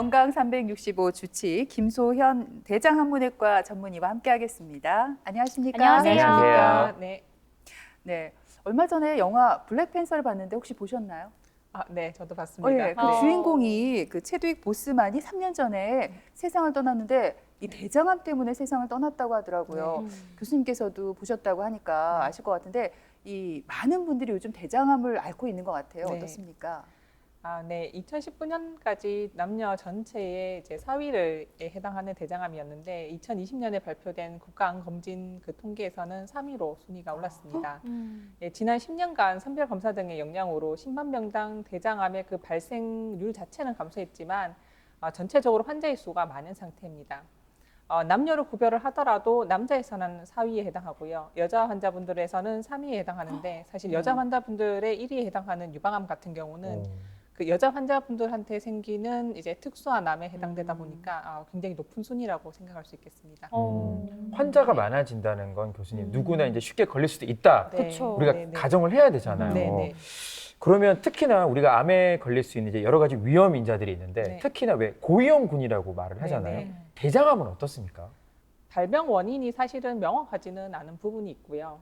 건강 365 주치 김소현 대장학문외과 전문의와 함께하겠습니다. 안녕하십니까? 안녕하세요. 안녕하세요. 네. 네, 얼마 전에 영화 블랙팬서를 봤는데 혹시 보셨나요? 네, 저도 봤습니다. 예, 그 네. 주인공이 그 체드윅 보스만이 3년 전에 세상을 떠났는데 이 대장암 때문에 세상을 떠났다고 하더라고요. 교수님께서도 보셨다고 하니까 아실 것 같은데 이 많은 분들이 요즘 대장암을 앓고 있는 것 같아요. 네. 어떻습니까? 네, 2019년까지 남녀 전체의 이제 4위를 해당하는 대장암이었는데 2020년에 발표된 국가암검진 그 통계에서는 3위로 순위가 올랐습니다. 예, 지난 10년간 선별 검사 등의 영향으로 10만 명당 대장암의 그 발생률 자체는 감소했지만 전체적으로 환자의 수가 많은 상태입니다. 남녀로 구별을 하더라도 남자에서는 4위에 해당하고요. 여자 환자분들에서는 3위에 해당하는데 사실 여자 환자분들의 1위에 해당하는 유방암 같은 경우는 그 여자 환자분들한테 생기는 이제 특수한 암에 해당되다 보니까 굉장히 높은 순위라고 생각할 수 있겠습니다. 환자가 많아진다는 건 교수님 누구나 이제 쉽게 걸릴 수도 있다. 네. 그쵸. 우리가 네, 네. 가정을 해야 되잖아요. 네, 네. 그러면 특히나 우리가 암에 걸릴 수 있는 이제 여러 가지 위험 인자들이 있는데 네. 특히나 왜 고위험군이라고 말을 하잖아요. 네, 네. 대장암은 어떻습니까? 발병 원인이 사실은 명확하지는 않은 부분이 있고요.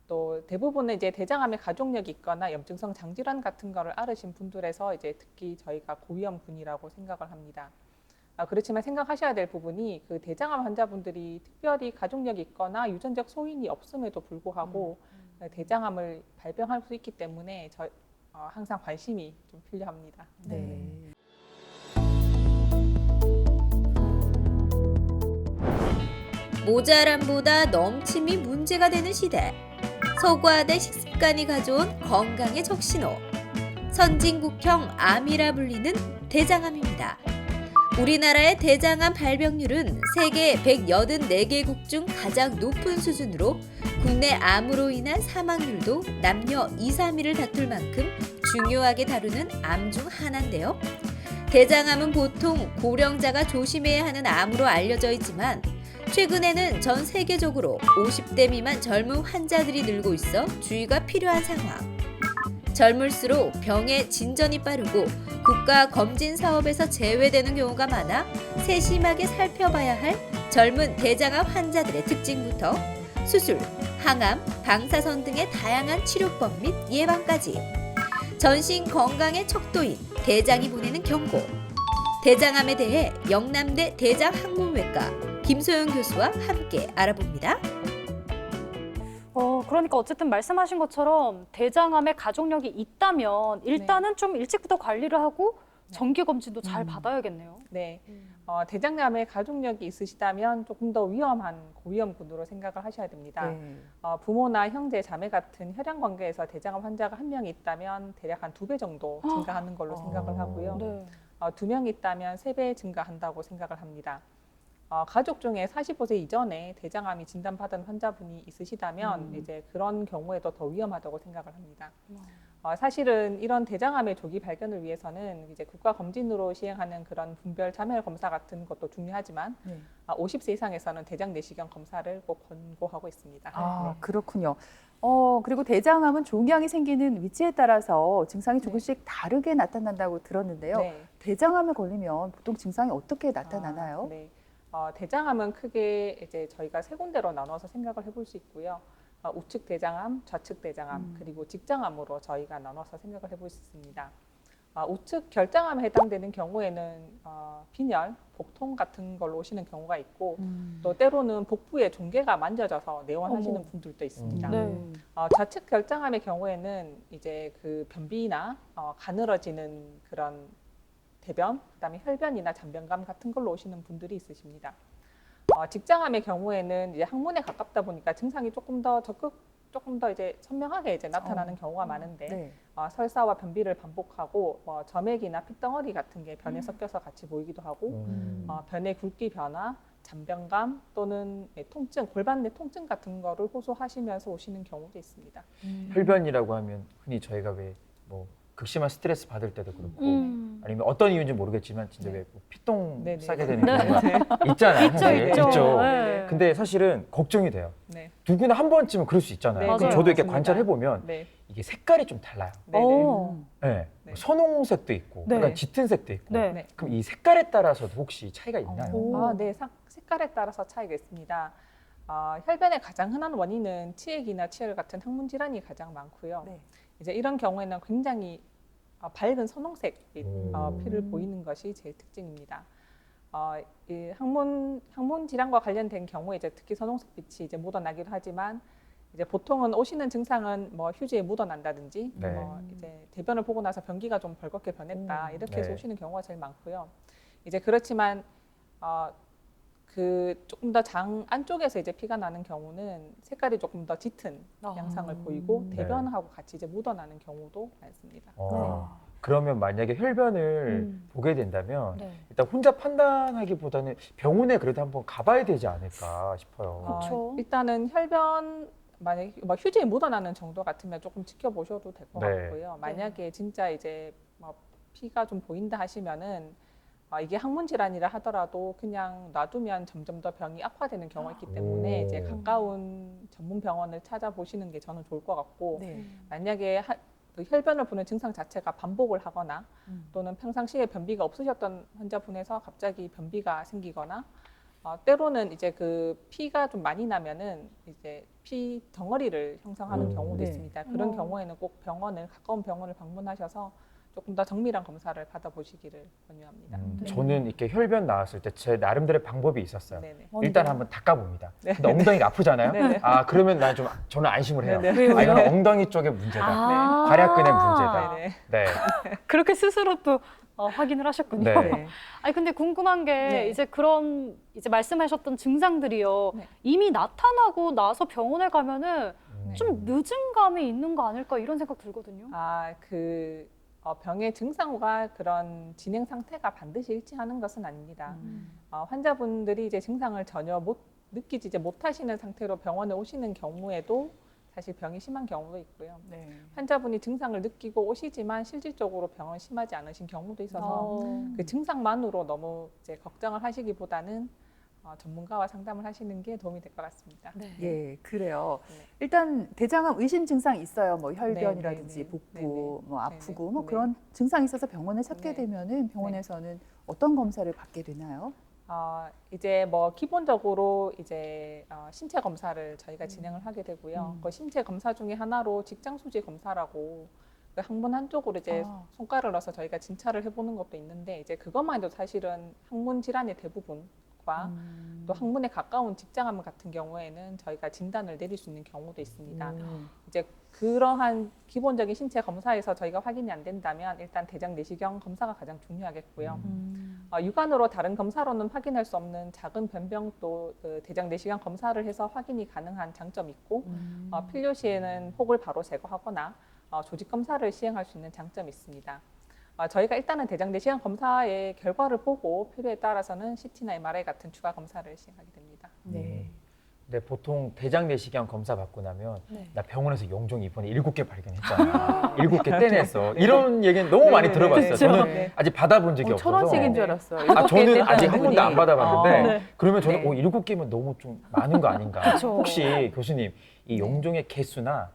또 대부분은 이제 대장암의 가족력이 있거나 염증성 장질환 같은 거를 앓으신 분들에서 이제 특히 저희가 고위험군이라고 생각을 합니다. 그렇지만 생각하셔야 될 부분이 그 대장암 환자분들이 특별히 가족력이 있거나 유전적 소인이 없음에도 불구하고 대장암을 발병할 수 있기 때문에 항상 관심이 좀 필요합니다. 네. 모자람보다 넘침이 문제가 되는 시대. 서구화된 식습관이 가져온 건강의 적신호. 선진국형 암이라 불리는 대장암입니다. 우리나라의 대장암 발병률은 세계 184개국 중 가장 높은 수준으로 국내 암으로 인한 사망률도 남녀 2, 3위를 다툴 만큼 중요하게 다루는 암 중 하나인데요. 대장암은 보통 고령자가 조심해야 하는 암으로 알려져 있지만 최근에는 전 세계적으로 50대 미만 젊은 환자들이 늘고 있어 주의가 필요한 상황. 젊을수록 병의 진전이 빠르고 국가 검진 사업에서 제외되는 경우가 많아 세심하게 살펴봐야 할 젊은 대장암 환자들의 특징부터 수술, 항암, 방사선 등의 다양한 치료법 및 예방까지 전신 건강의 척도인 대장이 보내는 경고. 대장암에 대해 영남대 대장학문외과 김소영 교수와 함께 알아봅니다. 그러니까 어쨌든 말씀하신 것처럼 대장암에 가족력이 있다면 일단은 좀 일찍부터 관리를 하고 정기 검진도 잘 받아야겠네요. 네, 대장암에 가족력이 있으시다면 조금 더 위험한 고위험군으로 생각을 하셔야 됩니다. 네. 부모나 형제, 자매 같은 혈연 관계에서 대장암 환자가 한 명이 있다면 대략 한 2배 정도 증가하는 걸로 생각을 하고요. 네. 2명이 있다면 3배 증가한다고 생각을 합니다. 가족 중에 45세 이전에 대장암이 진단받은 환자분이 있으시다면 이제 그런 경우에도 더 위험하다고 생각을 합니다. 사실은 이런 대장암의 조기 발견을 위해서는 이제 국가 검진으로 시행하는 그런 분별 자멸 검사 같은 것도 중요하지만 50세 이상에서는 대장 내시경 검사를 꼭 권고하고 있습니다. 아, 네. 그렇군요. 그리고 대장암은 종양이 생기는 위치에 따라서 증상이 조금씩 다르게 나타난다고 들었는데요. 네. 대장암에 걸리면 보통 증상이 어떻게 나타나나요? 네. 대장암은 크게 이제 저희가 세 군데로 나눠서 생각을 해볼 수 있고요. 우측 대장암, 좌측 대장암, 그리고 직장암으로 저희가 나눠서 생각을 해볼 수 있습니다. 우측 결장암에 해당되는 경우에는 빈혈, 복통 같은 걸로 오시는 경우가 있고 또 때로는 복부에 종괴가 만져져서 내원하시는 분들도 있습니다. 네. 좌측 결장암의 경우에는 이제 그 변비나 가늘어지는 그런 대변, 그다음에 혈변이나 잔변감 같은 걸로 오시는 분들이 있으십니다. 직장암의 경우에는 이제 항문에 가깝다 보니까 증상이 조금 더 이제 선명하게 이제 나타나는 경우가 많은데 네. 설사와 변비를 반복하고 점액이나 핏덩어리 같은 게 변에 섞여서 같이 보이기도 하고 변의 굵기 변화, 잔변감 또는 통증, 골반 내 통증 같은 거를 호소하시면서 오시는 경우도 있습니다. 혈변이라고 하면 흔히 저희가 왜 뭐 극심한 스트레스 받을 때도 그렇고 아니면 어떤 이유인지 모르겠지만 진짜 왜 피똥 네네. 싸게 되는 경우가 있잖아요. 사실. 있죠. 네. 근데 사실은 걱정이 돼요. 네. 누구나 한 번쯤은 그럴 수 있잖아요. 네, 그럼 저도 이렇게 맞습니다. 관찰해 보면 네. 이게 색깔이 좀 달라요. 네네. 어. 네. 네. 선홍색도 있고, 네. 약간 짙은 색도 있고. 네. 네. 그럼 이 색깔에 따라서도 혹시 차이가 있나요? 오. 아, 네. 색깔에 따라서 차이가 있습니다. 혈변의 가장 흔한 원인은 치액이나 치열 같은 항문 질환이 가장 많고요. 네. 이제 이런 경우에는 굉장히 밝은 선홍색 오. 피를 보이는 것이 제일 특징입니다. 이 항문 질환과 관련된 경우에 이제 특히 선홍색 빛이 이제 묻어나기도 하지만 이제 보통은 오시는 증상은 뭐 휴지에 묻어난다든지 네. 뭐 이제 대변을 보고 나서 변기가 좀 벌겋게 변했다 이렇게 해서 네. 오시는 경우가 제일 많고요. 이제 그렇지만 그 조금 더 장 안쪽에서 이제 피가 나는 경우는 색깔이 조금 더 짙은 아. 양상을 보이고 네. 대변하고 같이 이제 묻어나는 경우도 많습니다. 그러면 만약에 혈변을 음. 보게 된다면 네. 일단 혼자 판단하기보다는 병원에 그래도 한번 가봐야 되지 않을까 싶어요. 그쵸. 일단은 혈변 만약에 뭐 휴지에 묻어나는 정도 같으면 조금 지켜보셔도 될 것 네. 같고요. 만약에 진짜 이제 뭐 피가 좀 보인다 하시면은 이게 항문 질환이라 하더라도 그냥 놔두면 점점 더 병이 악화되는 경우가 있기 때문에 오. 이제 가까운 전문 병원을 찾아보시는 게 저는 좋을 것 같고 네. 만약에 그 혈변을 보는 증상 자체가 반복을 하거나 음. 또는 평상시에 변비가 없으셨던 환자분에서 갑자기 변비가 생기거나 때로는 이제 그 피가 좀 많이 나면은 이제 피 덩어리를 형성하는 경우도 네. 있습니다. 그런 어머. 경우에는 꼭 가까운 병원을 방문하셔서 조금 더 정밀한 검사를 받아보시기를 권유합니다. 네. 저는 이렇게 혈변 나왔을 때 제 나름대로의 방법이 있었어요. 네네. 일단 한번 닦아봅니다. 네. 근데 엉덩이가 아프잖아요. 네네. 그러면 저는 안심을 해요. 네네. 왜요? 이건 엉덩이 쪽의 문제다. 활약근의 문제다. 네네. 네. 그렇게 스스로 또 확인을 하셨군요. 네. 아니 근데 궁금한 게 네. 이제 그런 이제 말씀하셨던 증상들이요. 네. 이미 나타나고 나서 병원에 가면은 음. 좀 늦은 감이 있는 거 아닐까 이런 생각 들거든요. 그 병의 증상과 그런 진행 상태가 반드시 일치하는 것은 아닙니다. 환자분들이 이제 증상을 전혀 느끼지 못하시는 상태로 병원에 오시는 경우에도 사실 병이 심한 경우도 있고요. 네. 환자분이 증상을 느끼고 오시지만 실질적으로 병은 심하지 않으신 경우도 있어서 그 증상만으로 너무 이제 걱정을 하시기보다는 전문가와 상담을 하시는 게 도움이 될 것 같습니다. 네. 예, 그래요. 네. 일단 대장암 의심 증상 있어요. 뭐 혈변이라든지 네, 네, 복부, 네, 네. 뭐 아프고 네, 뭐 네. 그런 증상이 있어서 병원에 찾게 네. 되면은 병원에서는 어떤 검사를 받게 되나요? 이제 뭐 기본적으로 이제 신체 검사를 저희가 진행을 하게 되고요. 그 신체 검사 중에 하나로 직장 수지 검사라고 그 항문 한쪽으로 이제 손가락을 넣어서 저희가 진찰을 해보는 것도 있는데 이제 그것만 해도 사실은 항문 질환의 대부분과 또 항문에 가까운 직장암 같은 경우에는 저희가 진단을 내릴 수 있는 경우도 있습니다. 이제 그러한 기본적인 신체 검사에서 저희가 확인이 안 된다면 일단 대장 내시경 검사가 가장 중요하겠고요. 육안으로 다른 검사로는 확인할 수 없는 작은 변병도 그 대장 내시경 검사를 해서 확인이 가능한 장점이 있고 필요 시에는 혹을 바로 제거하거나 조직 검사를 시행할 수 있는 장점이 있습니다. 저희가 일단은 대장 내시경 검사의 결과를 보고 필요에 따라서는 CT나 MRI 같은 추가 검사를 시행하게 됩니다. 네. 근데 보통 대장 내시경 검사 받고 나면 네. 나 병원에서 용종 이번에 7개 발견했잖아. 7개 떼냈어. 이런 얘기는 너무 많이 들어봤어요. 그쵸. 저는 네. 아직 받아본 적이 천 없어서. 원씩인 줄 알았어요. 저는 아직 한 번도 안 받아봤는데 네. 그러면 저는 네. 7개면 너무 좀 많은 거 아닌가. 그쵸. 혹시 교수님 이 용종의 개수나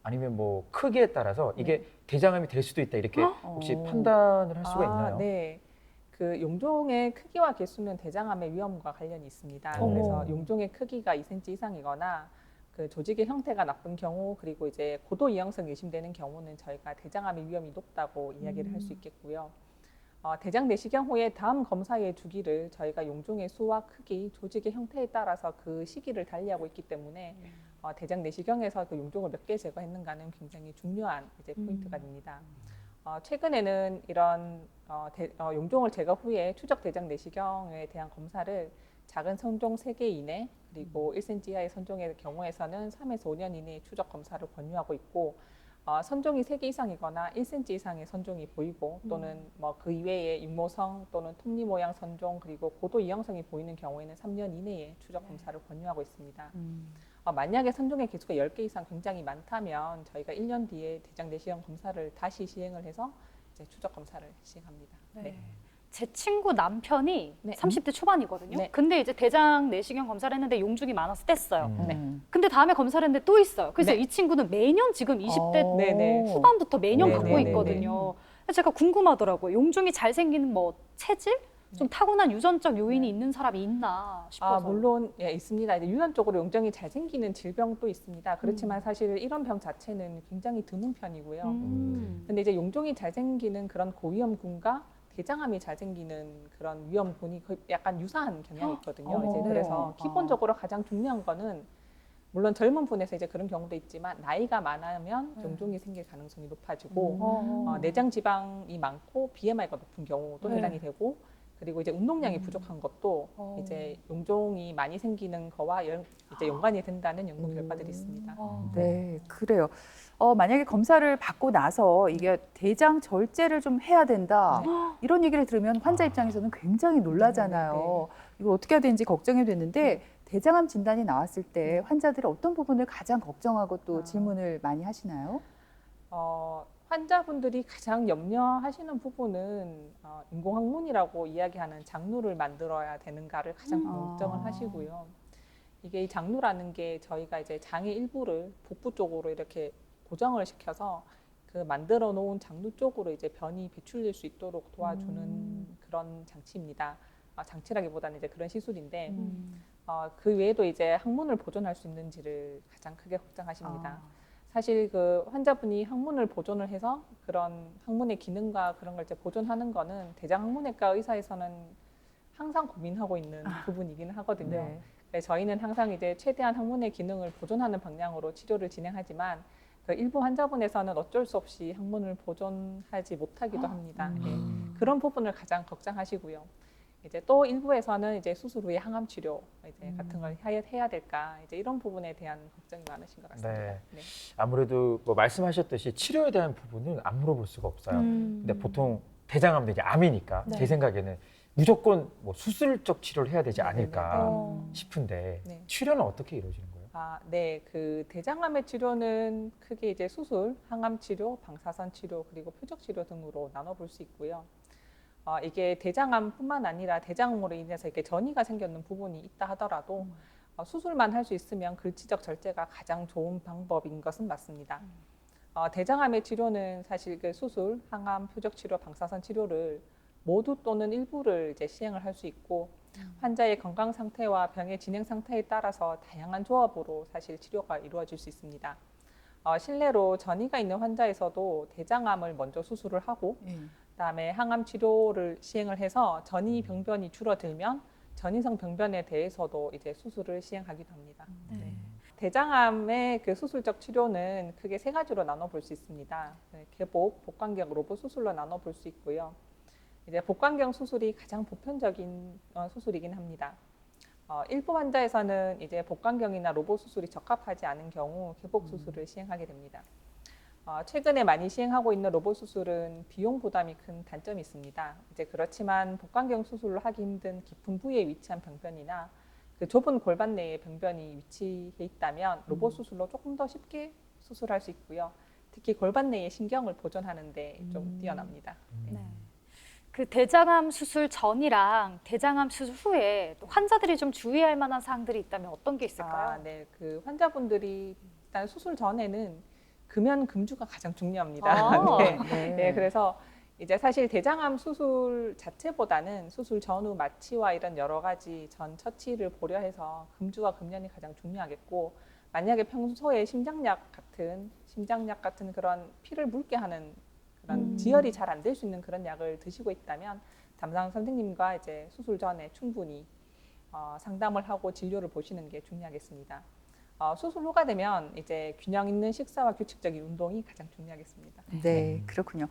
아니면 뭐 크기에 따라서 이게 대장암이 될 수도 있다 이렇게 혹시 판단을 할 수가 있나요? 네. 그 용종의 크기와 개수는 대장암의 위험과 관련이 있습니다. 어머. 그래서 용종의 크기가 2cm 이상이거나 그 조직의 형태가 나쁜 경우 그리고 이제 고도 이형성 의심되는 경우는 저희가 대장암의 위험이 높다고 이야기를 할 수 있겠고요. 대장 내시경 후에 다음 검사의 주기를 저희가 용종의 수와 크기, 조직의 형태에 따라서 그 시기를 달리하고 있기 때문에 대장 내시경에서 그 용종을 몇 개 제거했는가는 굉장히 중요한 이제 포인트가 됩니다. 최근에는 이런 용종을 제거 후에 추적 대장 내시경에 대한 검사를 작은 선종 3개 이내 그리고 1cm 이하의 선종의 경우에서는 3에서 5년 이내에 추적 검사를 권유하고 있고 선종이 3개 이상이거나 1cm 이상의 선종이 보이고 또는 뭐 그 이외에 육모성 또는 톱니 모양 선종 그리고 고도 이형성이 보이는 경우에는 3년 이내에 추적 검사를 권유하고 있습니다. 만약에 선종의 개수가 10개 이상 굉장히 많다면 저희가 1년 뒤에 대장 내시경 검사를 다시 시행을 해서 이제 추적 검사를 시행합니다. 네. 네. 제 친구 남편이 네. 30대 초반이거든요. 네. 근데 이제 대장 내시경 검사를 했는데 용종이 많아서 뗐어요. 네. 근데 다음에 검사를 했는데 또 있어요. 그래서 네. 이 친구는 매년 지금 20대 네네. 후반부터 매년 네, 받고 네, 네, 있거든요. 그래서 제가 궁금하더라고요. 용종이 잘 생기는 뭐 체질? 좀 타고난 유전적 요인이 있는 사람이 있나 싶어서. 물론 예, 있습니다. 이제 유전적으로 용종이 잘 생기는 질병도 있습니다. 그렇지만 사실 이런 병 자체는 굉장히 드문 편이고요. 근데 이제 용종이 잘 생기는 그런 고위험군과 대장암이 잘 생기는 그런 위험군이 거의 약간 유사한 경향이 있거든요. 이제 네. 그래서 기본적으로 가장 중요한 거는 물론 젊은 분에서 이제 그런 경우도 있지만 나이가 많으면 용종이 생길 가능성이 높아지고 내장 지방이 많고 BMI가 높은 경우도 네. 해당이 되고 그리고 이제 운동량이 부족한 것도 이제 용종이 많이 생기는 거와 이제 연관이 된다는 연구 결과들이 있습니다. 네, 그래요. 만약에 검사를 받고 나서 이게 대장 절제를 좀 해야 된다. 이런 얘기를 들으면 환자 입장에서는 굉장히 놀라잖아요. 이걸 어떻게 해야 되는지 걱정이 됐는데 대장암 진단이 나왔을 때 환자들이 어떤 부분을 가장 걱정하고 또 질문을 많이 하시나요? 환자분들이 가장 염려하시는 부분은 인공항문이라고 이야기하는 장루를 만들어야 되는가를 가장 걱정을 하시고요. 이게 이 장루라는 게 저희가 이제 장의 일부를 복부 쪽으로 이렇게 고정을 시켜서 그 만들어 놓은 장루 쪽으로 이제 변이 배출될 수 있도록 도와주는 그런 장치입니다. 장치라기보다는 이제 그런 시술인데 그 외에도 이제 항문을 보존할 수 있는지를 가장 크게 걱정하십니다. 사실 그 환자분이 항문을 보존을 해서 그런 항문의 기능과 그런 걸 이제 보존하는 거는 대장항문외과 의사에서는 항상 고민하고 있는 부분이기는 하거든요. 네. 그래서 저희는 항상 이제 최대한 항문의 기능을 보존하는 방향으로 치료를 진행하지만 그 일부 환자분에서는 어쩔 수 없이 항문을 보존하지 못하기도 합니다. 예. 그런 부분을 가장 걱정하시고요. 이제 또 일부에서는 이제 수술 후에 항암 치료 이제 같은 걸 해야 될까 이제 이런 부분에 대한 걱정이 많으신 것 같습니다. 네. 네. 아무래도 뭐 말씀하셨듯이 치료에 대한 부분은 안 물어볼 수가 없어요. 근데 보통 대장암도 이제 암이니까 네. 제 생각에는 무조건 뭐 수술적 치료를 해야 되지 네, 않을까 네. 싶은데 네. 치료는 어떻게 이루어지는 거예요? 네, 그 대장암의 치료는 크게 이제 수술, 항암 치료, 방사선 치료 그리고 표적 치료 등으로 나눠볼 수 있고요. 이게 대장암뿐만 아니라 대장암으로 인해서 이렇게 전이가 생겼는 부분이 있다 하더라도 수술만 할 수 있으면 글치적 절제가 가장 좋은 방법인 것은 맞습니다. 대장암의 치료는 사실 그 수술, 항암, 표적 치료, 방사선 치료를 모두 또는 일부를 이제 시행을 할 수 있고 환자의 건강 상태와 병의 진행 상태에 따라서 다양한 조합으로 사실 치료가 이루어질 수 있습니다. 실내로 전이가 있는 환자에서도 대장암을 먼저 수술을 하고 그다음에 항암 치료를 시행을 해서 전이 병변이 줄어들면 전이성 병변에 대해서도 이제 수술을 시행하기도 합니다. 네. 대장암의 그 수술적 치료는 크게 세 가지로 나눠볼 수 있습니다. 개복, 복강경, 로봇 수술로 나눠볼 수 있고요. 이제 복강경 수술이 가장 보편적인 수술이긴 합니다. 일부 환자에서는 이제 복강경이나 로봇 수술이 적합하지 않은 경우 개복 수술을 시행하게 됩니다. 최근에 많이 시행하고 있는 로봇 수술은 비용 부담이 큰 단점이 있습니다. 이제 그렇지만 복강경 수술을 하기 힘든 깊은 부위에 위치한 병변이나 그 좁은 골반 내에 병변이 위치해 있다면 로봇 수술로 조금 더 쉽게 수술할 수 있고요. 특히 골반 내의 신경을 보존하는 데 좀 뛰어납니다. 네. 그 대장암 수술 전이랑 대장암 수술 후에 또 환자들이 좀 주의할 만한 사항들이 있다면 어떤 게 있을까요? 네, 그 환자분들이 일단 수술 전에는 금연 금주가 가장 중요합니다. 네, 그래서 이제 사실 대장암 수술 자체보다는 수술 전후 마취와 이런 여러 가지 전 처치를 고려해서 금주와 금연이 가장 중요하겠고 만약에 평소에 심장약 같은 그런 피를 묽게 하는 그런 지혈이 잘 안 될 수 있는 그런 약을 드시고 있다면 담당 선생님과 이제 수술 전에 충분히 상담을 하고 진료를 보시는 게 중요하겠습니다. 수술 후가 되면 이제 균형 있는 식사와 규칙적인 운동이 가장 중요하겠습니다. 네, 그렇군요.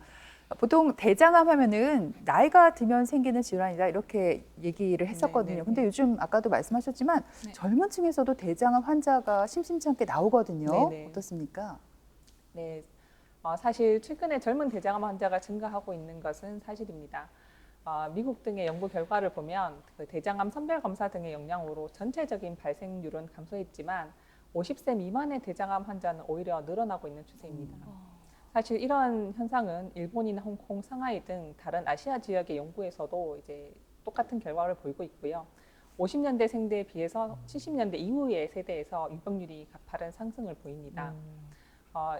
보통 대장암 하면은 나이가 들면 생기는 질환이다 이렇게 얘기를 했었거든요. 네. 근데 요즘 아까도 말씀하셨지만 네. 젊은 층에서도 대장암 환자가 심심치 않게 나오거든요. 네. 어떻습니까? 네, 사실 최근에 젊은 대장암 환자가 증가하고 있는 것은 사실입니다. 미국 등의 연구 결과를 보면 그 대장암 선별 검사 등의 영향으로 전체적인 발생률은 감소했지만 50세 미만의 대장암 환자는 오히려 늘어나고 있는 추세입니다. 사실 이런 현상은 일본이나 홍콩, 상하이 등 다른 아시아 지역의 연구에서도 이제 똑같은 결과를 보이고 있고요. 50년대 생대에 비해서 70년대 이후의 세대에서 유병률이 가파른 상승을 보입니다.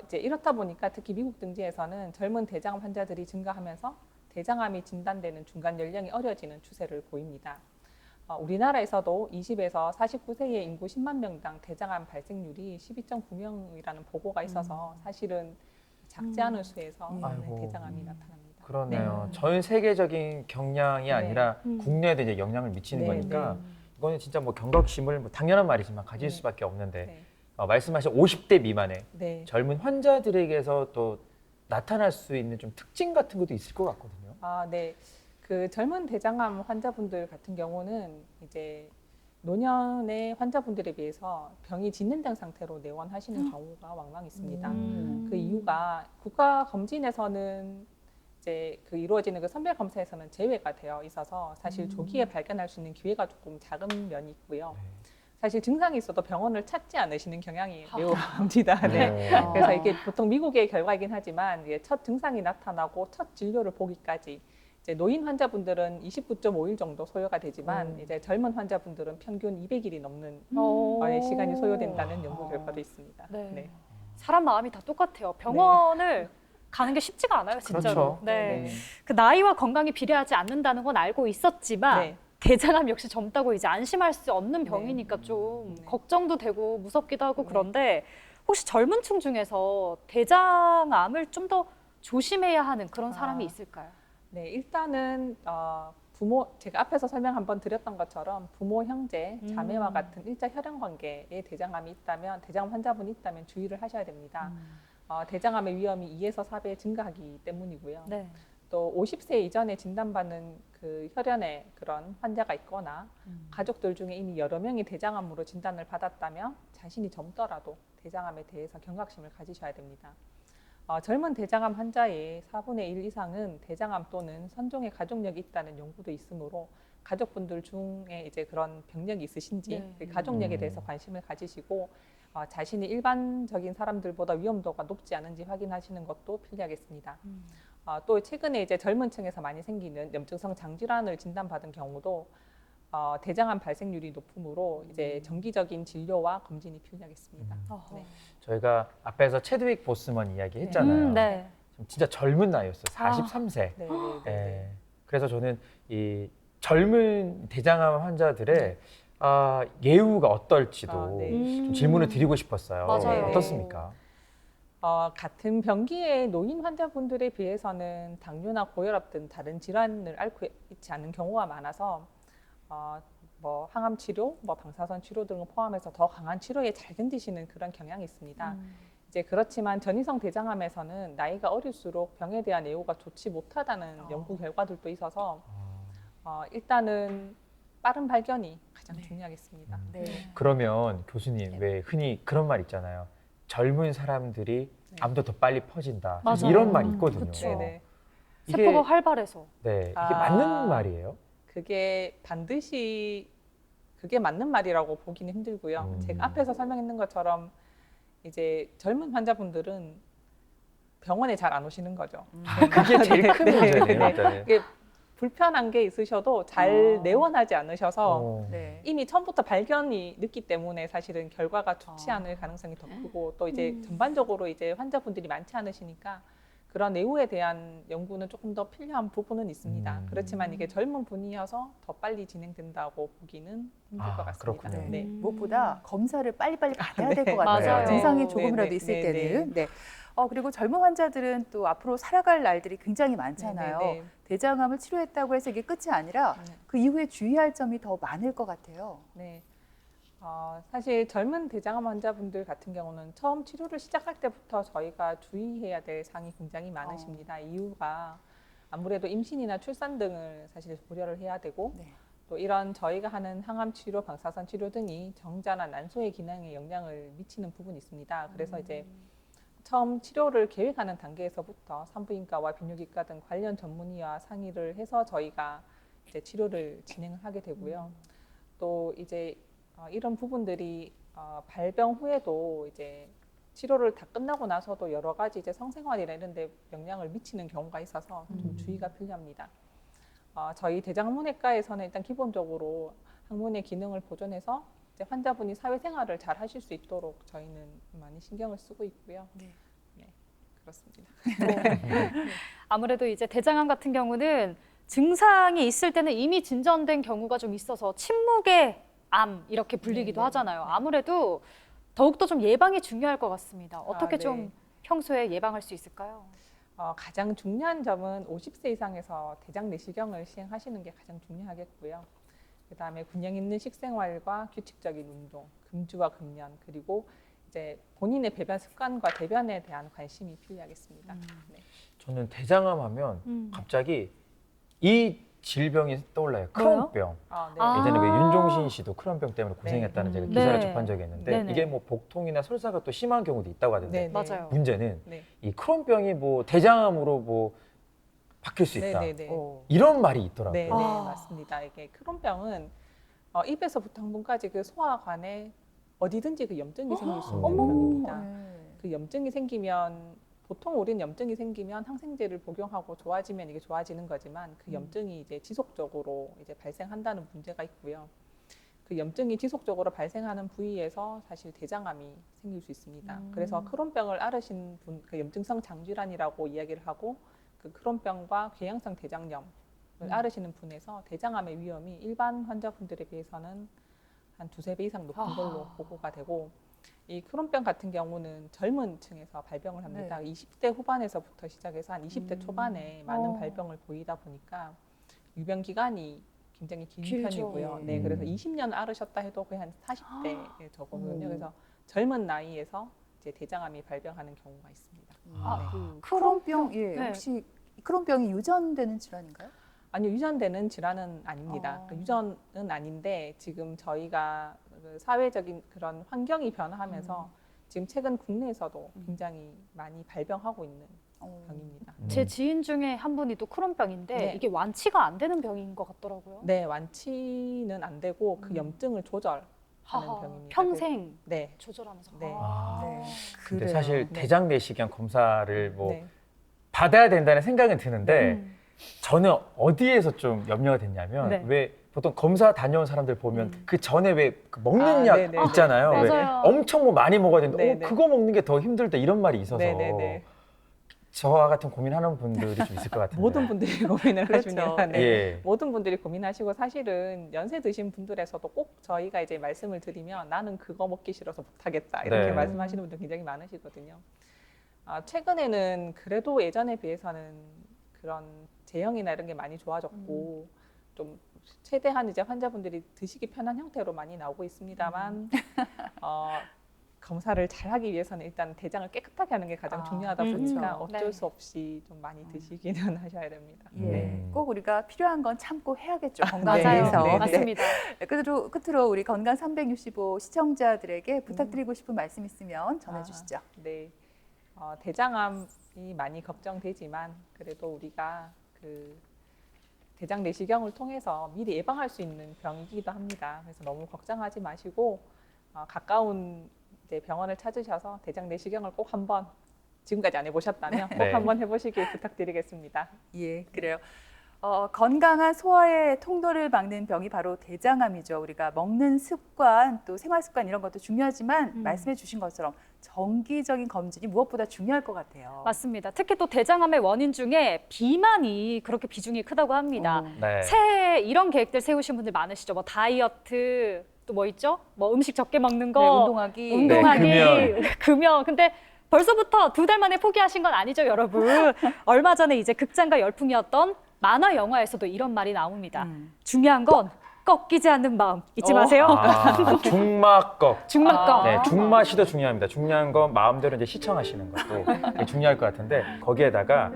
이제 이렇다 보니까 특히 미국 등지에서는 젊은 대장암 환자들이 증가하면서 대장암이 진단되는 중간 연령이 어려지는 추세를 보입니다. 우리나라에서도 20에서 49세의 인구 10만 명당 대장암 발생률이 12.9명이라는 보고가 있어서 사실은 작지 않은 수에서 아이고. 대장암이 나타납니다. 그러네요. 전 세계적인 경향이 네. 아니라 국내에도 이제 영향을 미치는 네, 거니까 이거는 진짜 뭐 경각심을 뭐 당연한 말이지만 가질 네. 수밖에 없는데 네. 말씀하신 50대 미만의 네. 젊은 환자들에게서 또 나타날 수 있는 좀 특징 같은 것도 있을 것 같거든요. 네. 그 젊은 대장암 환자분들 같은 경우는 이제 노년의 환자분들에 비해서 병이 진행된 상태로 내원하시는 경우가 왕왕 있습니다. 그 이유가 국가 검진에서는 이제 그 이루어지는 그 선별 검사에서는 제외가 되어 있어서 사실 조기에 발견할 수 있는 기회가 조금 작은 면이 있고요. 사실 증상이 있어도 병원을 찾지 않으시는 경향이 매우 많습니다. 네. 그래서 이게 보통 미국의 결과이긴 하지만 이제 첫 증상이 나타나고 첫 진료를 보기까지 이제 노인 환자분들은 29.5일 정도 소요가 되지만 이제 젊은 환자분들은 평균 200일이 넘는 시간이 소요된다는 연구 결과도 있습니다. 네. 네. 사람 마음이 다 똑같아요. 병원을 가는 게 쉽지가 않아요, 진짜로. 그렇죠. 네. 네. 그 나이와 건강이 비례하지 않는다는 건 알고 있었지만 네. 대장암 역시 젊다고 이제 안심할 수 없는 병이니까 좀 네. 걱정도 되고 무섭기도 하고 네. 그런데 혹시 젊은 층 중에서 대장암을 좀 더 조심해야 하는 그런 사람이 있을까요? 네, 일단은 부모, 제가 앞에서 설명 한번 드렸던 것처럼 부모, 형제, 자매와 같은 일자 혈연 관계에 대장암이 있다면, 대장암 환자분이 있다면 주의를 하셔야 됩니다. 대장암의 위험이 2에서 4배 증가하기 때문이고요. 네. 또 50세 이전에 진단받는 그 혈연에 그런 환자가 있거나 가족들 중에 이미 여러 명이 대장암으로 진단을 받았다면 자신이 젊더라도 대장암에 대해서 경각심을 가지셔야 됩니다. 젊은 대장암 환자의 4분의 1 이상은 대장암 또는 선종의 가족력이 있다는 연구도 있으므로 가족분들 중에 이제 그런 병력이 있으신지 네. 그 가족력에 대해서 관심을 가지시고 자신이 일반적인 사람들보다 위험도가 높지 않은지 확인하시는 것도 필요하겠습니다. 또 최근에 이제 젊은 층에서 많이 생기는 염증성 장질환을 진단받은 경우도 대장암 발생률이 높으므로 이제 정기적인 진료와 검진이 필요하겠습니다. 네. 저희가 앞에서 체드윅 보스먼 이야기 했잖아요. 네. 진짜 젊은 나이였어요. 43세. 네, 네, 네, 네. 그래서 저는 이 젊은 대장암 환자들의 예후가 어떨지도 네. 좀 질문을 드리고 싶었어요. 맞아요. 어떻습니까? 같은 병기의 노인 환자분들에 비해서는 당뇨나 고혈압 등 다른 질환을 앓고 있지 않은 경우가 많아서 뭐 항암 치료, 뭐 방사선 치료 등을 포함해서 더 강한 치료에 잘 견디시는 그런 경향이 있습니다. 이제 그렇지만 전이성 대장암에서는 나이가 어릴수록 병에 대한 예후가 좋지 못하다는 연구 결과들도 있어서 일단은 빠른 발견이 가장 중요하겠습니다. 네. 그러면 교수님 왜 흔히 그런 말 있잖아요. 젊은 사람들이 암도 더 빨리 퍼진다. 맞아요. 이런 말이 있거든요. 그쵸. 네네. 세포가 활발해서. 네, 이게 맞는 말이에요? 그게 반드시 그게 맞는 말이라고 보기는 힘들고요. 제가 앞에서 설명했는 것처럼 이제 젊은 환자분들은 병원에 잘 안 오시는 거죠. 그게 제일 큰 문제네요. 일단은. 이게 불편한 게 있으셔도 잘 내원하지 않으셔서 네. 이미 처음부터 발견이 늦기 때문에 사실은 결과가 좋지 않을 가능성이 더 크고 또 이제 전반적으로 이제 환자분들이 많지 않으시니까 그런 내후에 대한 연구는 조금 더 필요한 부분은 있습니다. 그렇지만 이게 젊은 분이어서 더 빨리 진행된다고 보기는 힘들 것 같습니다. 그렇군요. 네. 무엇보다 검사를 빨리빨리 받아야 될 네. 것 같아요. 맞아요. 증상이 네, 조금이라도 네, 있을 네, 때는. 네. 그리고 젊은 환자들은 또 앞으로 살아갈 날들이 굉장히 많잖아요. 네, 네. 대장암을 치료했다고 해서 이게 끝이 아니라 네. 그 이후에 주의할 점이 더 많을 것 같아요. 네. 사실 젊은 대장암 환자분들 같은 경우는 처음 치료를 시작할 때부터 저희가 주의해야 될 사항이 굉장히 많으십니다. 이유가 아무래도 임신이나 출산 등을 사실 고려를 해야 되고 네. 또 이런 저희가 하는 항암 치료, 방사선 치료 등이 정자나 난소의 기능에 영향을 미치는 부분이 있습니다. 그래서 이제 처음 치료를 계획하는 단계에서부터 산부인과와 비뇨기과 등 관련 전문의와 상의를 해서 저희가 이제 치료를 진행을 하게 되고요. 또 이제 이런 부분들이 발병 후에도 이제 치료를 다 끝나고 나서도 여러 가지 이제 성생활이나 이런 데 영향을 미치는 경우가 있어서 좀 주의가 필요합니다. 저희 대장문외과에서는 일단 기본적으로 항문의 기능을 보존해서 이제 환자분이 사회생활을 잘 하실 수 있도록 저희는 많이 신경을 쓰고 있고요. 네. 네, 그렇습니다. 아무래도 이제 대장암 같은 경우는 증상이 있을 때는 이미 진전된 경우가 좀 있어서 침묵의 암 이렇게 불리기도 네, 네. 하잖아요. 아무래도 더욱더 좀 예방이 중요할 것 같습니다. 어떻게 네. 좀 평소에 예방할 수 있을까요? 가장 중요한 점은 50세 이상에서 대장 내시경을 시행하시는 게 가장 중요하겠고요. 그다음에 균형 있는 식생활과 규칙적인 운동, 금주와 금연, 그리고 이제 본인의 배변 습관과 대변에 대한 관심이 필요하겠습니다. 네. 저는 대장암 하면 갑자기 이 질병이 떠올라요. 뭐요? 크론병. 네. 아. 예전에 왜 윤종신 씨도 크론병 때문에 고생했다는 네. 제가 기사를 네. 접한 적이 있는데 네네. 이게 뭐 복통이나 설사가 또 심한 경우도 있다고 하던데 네. 맞아요. 문제는 네. 이 크론병이 뭐 대장암으로 뭐 바뀔 수 있다. 네. 이런 말이 있더라고요. 네, 맞습니다. 이게 크론병은 입에서부터 항문까지 그 소화관에 어디든지 그 염증이 생길 수 있는 어머. 병입니다. 네. 그 염증이 생기면 보통 우리는 염증이 생기면 항생제를 복용하고 좋아지면 이게 좋아지는 거지만 그 염증이 이제 지속적으로 이제 발생한다는 문제가 있고요. 그 염증이 지속적으로 발생하는 부위에서 사실 대장암이 생길 수 있습니다. 그래서 크론병을 앓으신 분, 그 염증성 장질환이라고 이야기를 하고 그 크론병과 궤양성 대장염을 앓으시는 분에서 대장암의 위험이 일반 환자분들에 비해서는 한 2~3배 이상 높은 걸로 보고가 되고 이 크론병 같은 경우는 젊은 층에서 발병을 합니다. 네. 20대 후반에서부터 시작해서 한 20대 초반에 많은 발병을 보이다 보니까 유병 기간이 굉장히 긴 길죠. 편이고요. 네, 그래서 20년 앓으셨다 해도 거의 한 40대에 적어거든요. 오. 그래서 젊은 나이에서 이제 대장암이 발병하는 경우가 있습니다. 크론병, 예, 네. 혹시 크론병이 유전되는 질환인가요? 아니요, 유전되는 질환은 아닙니다. 어. 그 유전은 아닌데 지금 저희가 그 사회적인 그런 환경이 변화하면서 지금 최근 국내에서도 굉장히 많이 발병하고 있는 병입니다. 제 지인 중에 한 분이 또 크론병인데 네. 이게 완치가 안 되는 병인 것 같더라고요. 네, 완치는 안 되고 그 염증을 조절하는 하하, 병입니다. 평생 네. 조절하면서. 네. 네. 근데 그래요. 사실 네. 대장 내시경 검사를 뭐 네. 받아야 된다는 생각은 드는데 음. 저는 어디에서 좀 염려가 됐냐면 네. 왜 보통 검사 다녀온 사람들 보면 그 전에 왜 그 먹는 약 네네. 있잖아요. 왜 맞아요. 엄청 뭐 많이 먹어야 되는데 네네. 그거 먹는 게 더 힘들다 이런 말이 있어서 네네네. 저와 같은 고민하는 분들이 좀 있을 것 같은데. 모든 분들이 고민을 그렇죠. 하시면 네. 예. 모든 분들이 고민하시고 사실은 연세 드신 분들에서도 꼭 저희가 이제 말씀을 드리면 나는 그거 먹기 싫어서 못하겠다 이렇게 네. 말씀하시는 분들 굉장히 많으시거든요. 최근에는 그래도 예전에 비해서는 그런 제형이나 이런 게 많이 좋아졌고 좀 최대한 이제 환자분들이 드시기 편한 형태로 많이 나오고 있습니다만 검사를 잘하기 위해서는 일단 대장을 깨끗하게 하는 게 가장 중요하다 보니까 그렇죠. 어쩔 네. 수 없이 좀 많이 드시기는 하셔야 됩니다. 예, 꼭 우리가 필요한 건 참고 해야겠죠. 건강에 맞아요. 대해서. 네, 맞습니다. 끝으로 우리 건강 365 시청자들에게 부탁드리고 싶은 말씀 있으면 전해주시죠. 네, 대장암이 많이 걱정되지만 그래도 우리가 그 대장 내시경을 통해서 미리 예방할 수 있는 병이기도 합니다. 그래서 너무 걱정하지 마시고 가까운 이제 병원을 찾으셔서 대장 내시경을 꼭 한번 지금까지 안 해보셨다면 꼭 네. 한번 해보시길 부탁드리겠습니다. 예, 그래요. 건강한 소화의 통로를 막는 병이 바로 대장암이죠. 우리가 먹는 습관, 또 생활 습관 이런 것도 중요하지만 말씀해 주신 것처럼 정기적인 검진이 무엇보다 중요할 것 같아요. 맞습니다. 특히 또 대장암의 원인 중에 비만이 그렇게 비중이 크다고 합니다. 네. 새해 이런 계획들 세우신 분들 많으시죠. 뭐 다이어트, 또 뭐 있죠? 뭐 음식 적게 먹는 거, 네, 운동하기. 운동하기, 네, 금연. 근데 벌써부터 2달 만에 포기하신 건 아니죠, 여러분. 얼마 전에 이제 극장가 열풍이었던 만화 영화에서도 이런 말이 나옵니다. 중요한 건 꺾이지 않는 마음 잊지 마세요. 중막꺽. 중막거. 네, 중맛이 더 중요합니다. 중요한 건 마음대로 이제 시청하시는 것도 되게 중요할 것 같은데 거기에다가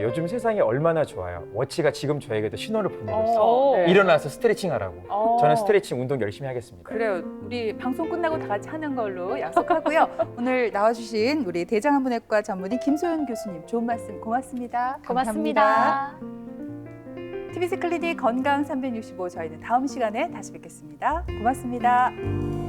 요즘 세상이 얼마나 좋아요. 워치가 지금 저에게도 신호를 보내고 있어요. 오. 네. 일어나서 스트레칭 하라고. 저는 스트레칭 운동 열심히 하겠습니다. 그래요. 우리 방송 끝나고 다 같이 하는 걸로 약속하고요. 오늘 나와주신 우리 대장암문외과 전문의 김소연 교수님 좋은 말씀 고맙습니다. 감사합니다. 고맙습니다. TBC 클리닉 건강 365 저희는 다음 시간에 다시 뵙겠습니다. 고맙습니다.